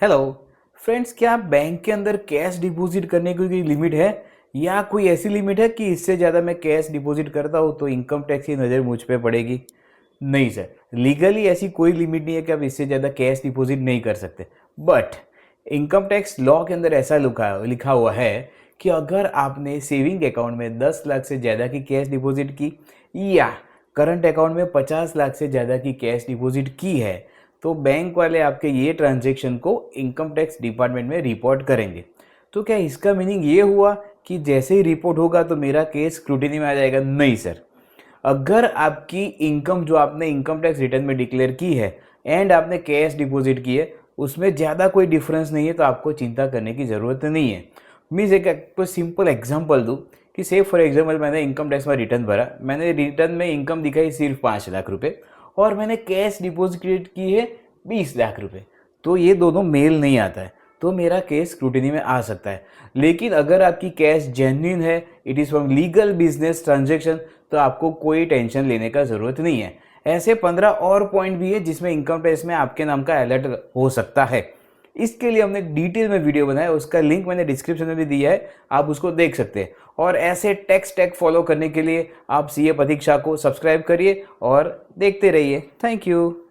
Hello friends, क्या bank के अंदर कैश डिपॉजिट करने की कोई लिमिट है या कोई ऐसी लिमिट है कि इससे ज़्यादा मैं कैश डिपॉजिट करता हूँ तो इनकम टैक्स की नज़र मुझ पे पड़ेगी? नहीं सर, लीगली ऐसी कोई लिमिट नहीं है कि आप इससे ज़्यादा कैश डिपॉजिट नहीं कर सकते। बट इनकम टैक्स लॉ लिखा अंदर ऐसा लिखा हुआ है कि अगर आपने सेविंग अकाउंट में 10 लाख से ज़्यादा की कैश डिपॉजिट की या करंट अकाउंट में 50 लाख से ज़्यादा की कैश डिपॉजिट की है तो बैंक वाले आपके ये ट्रांजैक्शन को इनकम टैक्स डिपार्टमेंट में रिपोर्ट करेंगे। तो क्या इसका मीनिंग ये हुआ कि जैसे ही रिपोर्ट होगा तो मेरा केस स्क्रूटिनी में आ जाएगा? नहीं सर। अगर आपकी इनकम जो आपने इनकम टैक्स रिटर्न में डिक्लेयर की है एंड आपने कैश डिपॉजिट की है उसमें ज़्यादा कोई डिफरेंस नहीं है तो आपको चिंता करने की ज़रूरत नहीं है। मीन्स एक आपको सिंपल एग्जांपल दूँ कि से फॉर एग्जांपल मैंने इनकम टैक्स में रिटर्न भरा, मैंने रिटर्न में इनकम दिखाई सिर्फ 5 लाख रुपए और मैंने कैश डिपॉजिट की है 20 लाख रुपए, तो ये दोनों मेल नहीं आता है तो मेरा केस स्क्रूटिनी में आ सकता है। लेकिन अगर आपकी कैश जेन्युइन है, it is from legal business transaction, तो आपको कोई टेंशन लेने का ज़रूरत नहीं है। ऐसे 15 और पॉइंट भी है जिसमें इनकम टैक्स में आपके नाम का अलर्ट हो सकता है। इसके लिए हमने डिटेल में वीडियो बनाया, उसका लिंक मैंने डिस्क्रिप्शन में भी दिया है, आप उसको देख सकते हैं। और ऐसे टैक्स टैग फॉलो करने के लिए आप सीए प्रतीक्षा को सब्सक्राइब करिए और देखते रहिए। Thank you.